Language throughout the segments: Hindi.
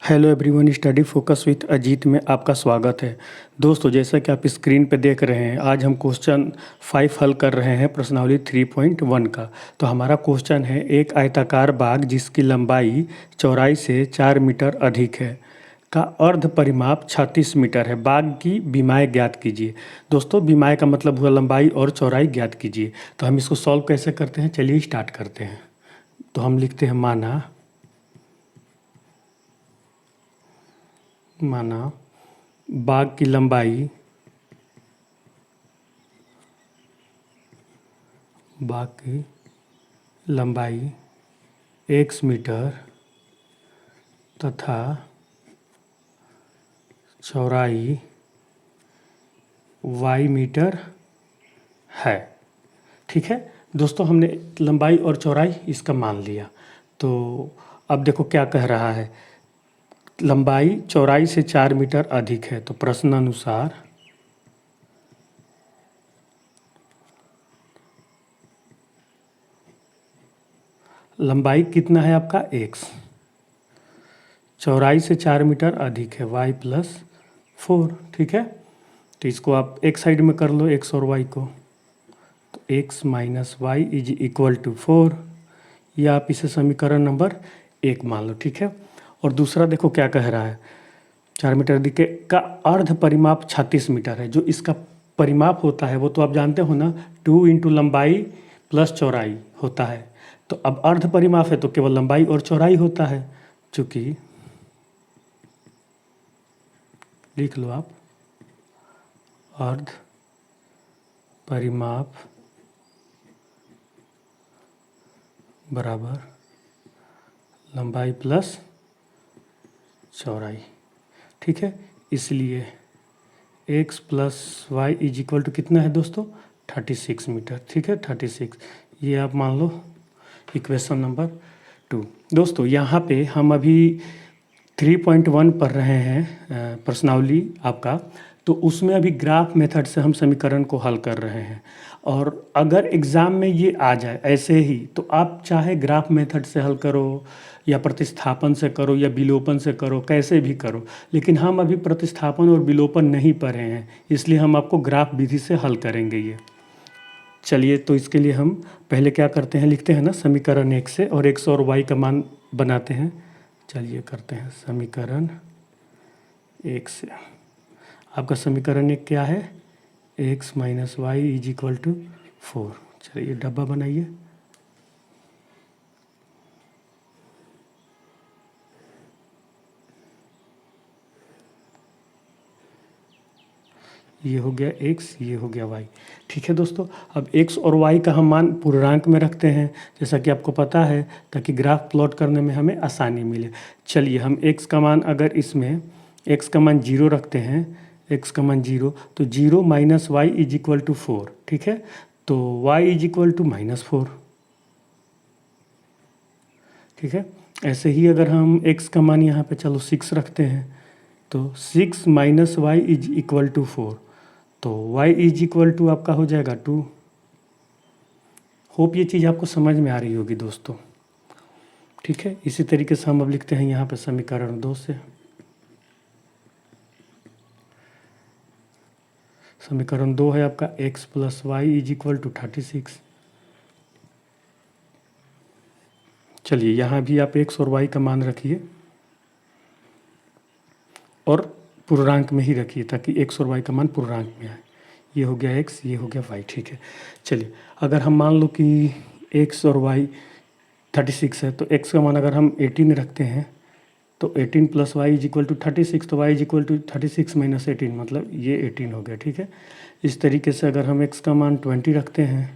Hello everyone, study focus with Ajit में आपका स्वागत है। दोस्तों, जैसा कि आप स्क्रीन पे देख रहे हैं, आज हम क्वेश्चन 5 हल कर रहे हैं प्रश्नावली 3.1 का। तो हमारा क्वेश्चन है, एक आयताकार बाग जिसकी लंबाई चौड़ाई से 4 मीटर अधिक है का अर्ध परिमाप 36 मीटर है। बाग की बीमाएँ ज्ञात कीजिए। दोस्तों, बीमाएँ का मतलब हुआ लंबाई और चौड़ाई ज्ञात कीजिए। तो हम इसको सॉल्व कैसे करते हैं, चलिए स्टार्ट करते हैं। तो हम लिखते हैं माना बाग की लंबाई x मीटर तथा चौड़ाई y मीटर है। ठीक है दोस्तों, हमने लंबाई और चौड़ाई इसका मान लिया। तो अब देखो क्या कह रहा है, लंबाई चौड़ाई से 4 मीटर अधिक है। तो प्रश्न अनुसार लंबाई कितना है आपका x, चौड़ाई से 4 मीटर अधिक है y प्लस 4। ठीक है, तो इसको आप एक साइड में कर लो, x और y को। तो x minus y is equal to 4, या आप इसे समीकरण नंबर 1 मान लो। ठीक है, और दूसरा देखो क्या कह रहा है, 4 मीटर अधिक का अर्ध परिमाप 36 मीटर है। जो इसका परिमाप होता है वो तो आप जानते हो ना, 2 इंटू लंबाई प्लस चौड़ाई होता है। तो अब अर्ध परिमाप है तो केवल लंबाई और चौड़ाई होता है। चूँकि लिख लो आप, अर्ध परिमाप बराबर लंबाई प्लस चौड़ाई। ठीक है, इसलिए x plus y is equal to कितना है दोस्तों, 36 मीटर। ठीक है, 36, ये आप मान लो इक्वेशन नंबर 2। दोस्तों, यहाँ पे हम अभी 3.1 पढ़ रहे हैं प्रश्नावली आपका। तो उसमें अभी ग्राफ मेथड से हम समीकरण को हल कर रहे हैं। और अगर एग्ज़ाम में ये आ जाए ऐसे ही, तो आप चाहे ग्राफ मेथड से हल करो या प्रतिस्थापन से करो या विलोपन से करो, कैसे भी करो। लेकिन हम अभी प्रतिस्थापन और विलोपन नहीं पढ़े हैं, इसलिए हम आपको ग्राफ विधि से हल करेंगे ये। चलिए, तो इसके लिए हम पहले क्या करते हैं, लिखते हैं ना समीकरण 1 से, और x और y का मान बनाते हैं। चलिए करते हैं समीकरण 1 से। आपका समीकरण 1 क्या है, x minus y is equal to 4। चलिए डब्बा बनाइए। ये हो गया x, ये हो गया y। ठीक है दोस्तों, अब x और y का हम मान पूर्णांक में रखते हैं, जैसा कि आपको पता है, ताकि ग्राफ प्लॉट करने में हमें आसानी मिले। चलिए, हम x का मान अगर इसमें x का मान 0 रखते हैं, x का मान 0, तो 0 minus y is equal to 4। ठीक है, तो y इज इक्वल टू -4। ठीक है, ऐसे ही अगर हम x का मान यहाँ पे चलो 6 रखते हैं, तो 6 minus y is equal to 4। तो y इज इक्वल टू आपका हो जाएगा 2। होप ये चीज़ आपको समझ में आ रही होगी दोस्तों। ठीक है, इसी तरीके से हम अब लिखते हैं यहाँ पे समीकरण 2 से। समीकरण 2 है आपका x plus y is equal to 36। चलिए, यहाँ भी आप x और y का मान रखिए, और पूर्णांक में ही रखिए, ताकि x और y का मान पूर्णांक में आए। ये हो गया x, ये हो गया y। ठीक है, चलिए, अगर हम मान लो कि x और y 36 है, तो x का मान अगर हम 18 रखते हैं, तो 18 plus y is equal to 36। तो y is equal to 36 minus 18, मतलब ये 18 हो गया। ठीक है, इस तरीके से अगर हम x का मान 20 रखते हैं,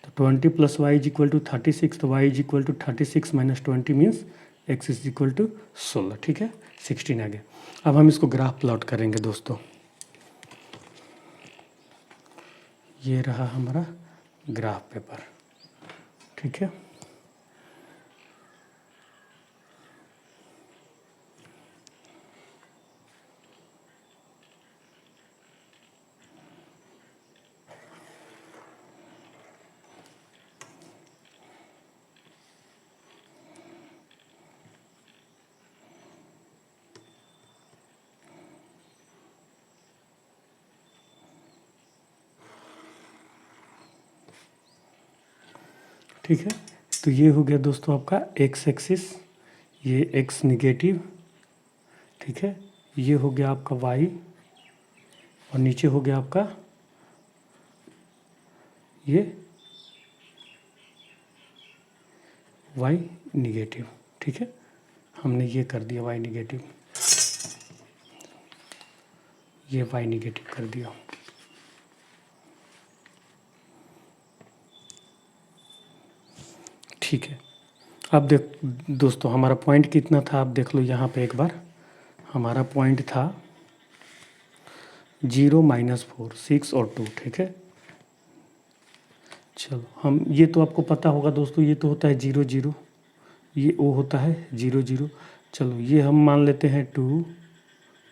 तो 20 plus y is equal to 36। तो y is equal to 36 minus 20 means x is equal to 16। ठीक है, 16 आ गया। अब हम इसको ग्राफ प्लॉट करेंगे दोस्तों। ये रहा हमारा ग्राफ पेपर। ठीक है, ठीक है। तो ये हो गया दोस्तों आपका एक्स एक्सिस, ये एक्स निगेटिव, ठीक है। ये हो गया आपका वाई और नीचे हो गया आपका ये वाई निगेटिव, ठीक है। हमने ये कर दिया वाई निगेटिव, ये वाई निगेटिव कर दिया। ठीक है। अब देख दोस्तों हमारा पॉइंट कितना था, आप देख लो यहाँ पे एक बार। हमारा पॉइंट था 0 -4 6 और 2, ठीक है। चलो हम ये तो आपको पता होगा दोस्तों, ये तो होता है 0 0, ये वो होता है 0 0। चलो ये हम मान लेते हैं 2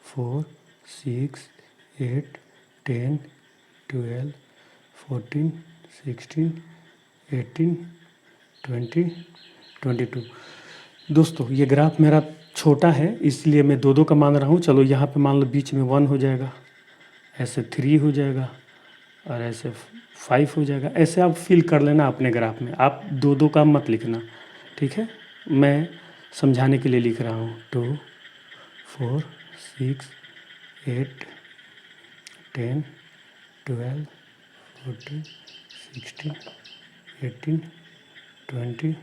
4 6 8 10 12 14 16 18 20 22। दोस्तों ये ग्राफ मेरा छोटा है इसलिए मैं 2 2 का मान रहा हूँ। चलो यहाँ पे मान लो बीच में 1 हो जाएगा, ऐसे 3 हो जाएगा और ऐसे 5 हो जाएगा। ऐसे आप फिल कर लेना अपने ग्राफ में, आप 2 2 का मत लिखना, ठीक है। मैं समझाने के लिए लिख रहा हूँ 2 4 6 8 10 12 14 16 18 20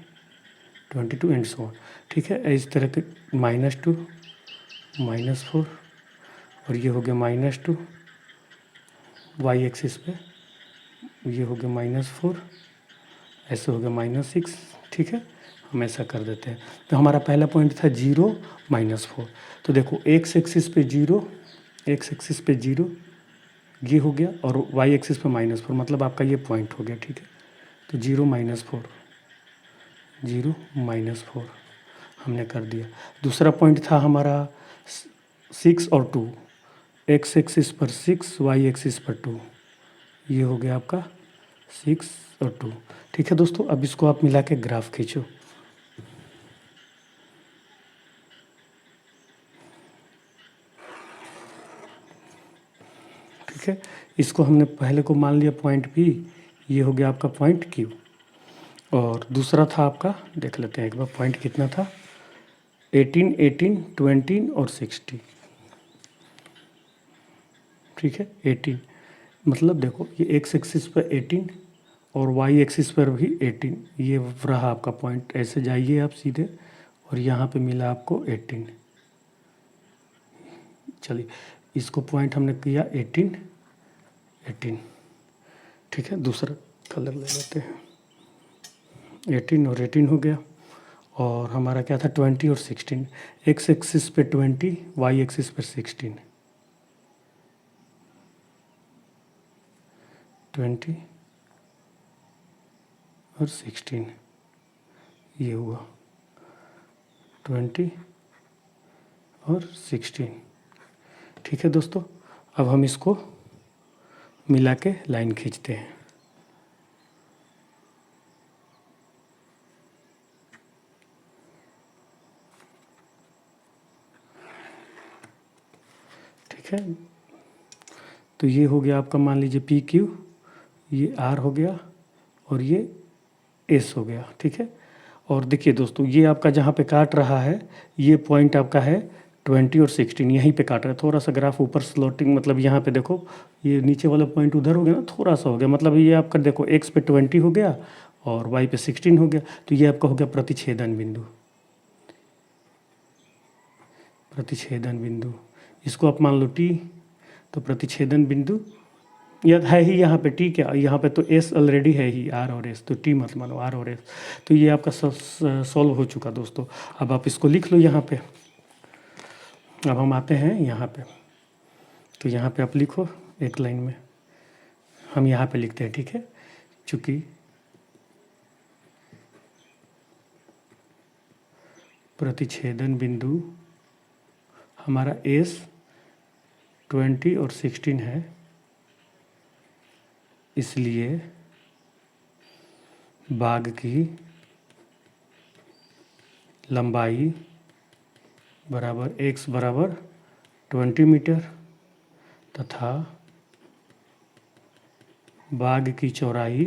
22 एंड सो ऑन, ठीक है। इस तरह के -2 -4 और ये हो गया -2 वाई एक्सिस पे, ये हो गया -4, ऐसे हो गया -6, ठीक है। हम ऐसा कर देते हैं। तो हमारा पहला पॉइंट था 0 -4। तो देखो एक्स एक्सिस पे 0, एक्स एक्सिस पे 0 ये हो गया और वाई एक्सिस पे -4, मतलब आपका ये पॉइंट हो गया, ठीक है। तो 0 -4 0 -4 हमने कर दिया। दूसरा पॉइंट था हमारा 6 और 2, एक्स एक्सिस पर 6 वाई एक्सिस पर 2, ये हो गया आपका 6 और 2, ठीक है दोस्तों। अब इसको आप मिला के ग्राफ खींचो, ठीक है। इसको हमने पहले को मान लिया पॉइंट पी, ये हो गया आपका पॉइंट क्यू। और दूसरा था आपका, देख लेते हैं एक बार पॉइंट कितना था, 18 18 20 और 60, ठीक है। 18 मतलब देखो ये एक्स एक्सिस पर 18 और वाई एक्सिस पर भी 18, ये रहा आपका पॉइंट। ऐसे जाइए आप सीधे और यहाँ पे मिला आपको 18। चलिए इसको पॉइंट हमने किया 18 18, ठीक है। दूसरा कलर ले लेते हैं, 18 और 18 हो गया। और हमारा क्या था 20 और 16, एक्स एक्सिस पे 20 वाई एक्सिस पर 16, 20 और 16 ये हुआ 20 और 16, ठीक है दोस्तों। अब हम इसको मिला के लाइन खींचते हैं, ठीक है। तो ये हो गया आपका, मान लीजिए पी क्यू, ये आर हो गया और ये एस हो गया, ठीक है। और देखिए दोस्तों ये आपका जहाँ पे काट रहा है ये पॉइंट आपका है 20 और 16, यहीं पे काट रहा है। थोड़ा सा ग्राफ ऊपर स्लोटिंग, मतलब यहाँ पे देखो ये नीचे वाला पॉइंट उधर हो गया ना, थोड़ा सा हो गया, मतलब ये आपका देखो एक्स पे 20 हो गया और वाई पे 16 हो गया। तो ये आपका हो गया प्रतिच्छेदन बिंदु, प्रतिच्छेदन बिंदु। इसको आप मान लो टी, तो प्रतिच्छेदन बिंदु यह है ही यहाँ पे टी, क्या यहाँ पे तो एस ऑलरेडी है ही, आर और एस, तो टी मत मानो, आर और एस। तो ये आपका सॉल्व हो चुका दोस्तों। अब आप इसको लिख लो यहाँ पे। अब हम आते हैं यहाँ पे, तो यहाँ पे आप लिखो एक लाइन में, हम यहाँ पे लिखते हैं, ठीक है। चूँकि प्रतिच्छेदन बिंदु हमारा एस 20 और 16 है, इसलिए बाग की लंबाई बराबर x बराबर 20 मीटर तथा बाग की चौड़ाई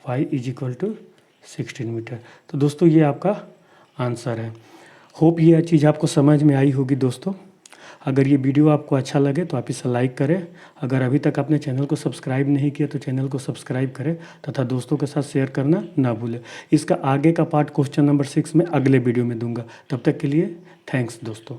y is equal to 16 metre. तो दोस्तों ये आपका आंसर है। होप ये चीज़ आपको समझ में आई होगी दोस्तों। अगर ये वीडियो आपको अच्छा लगे तो आप इसे लाइक करें। अगर अभी तक आपने चैनल को सब्सक्राइब नहीं किया तो चैनल को सब्सक्राइब करें तथा दोस्तों के साथ शेयर करना ना भूलें। इसका आगे का पार्ट क्वेश्चन नंबर 6 में अगले वीडियो में दूंगा। तब तक के लिए थैंक्स दोस्तों।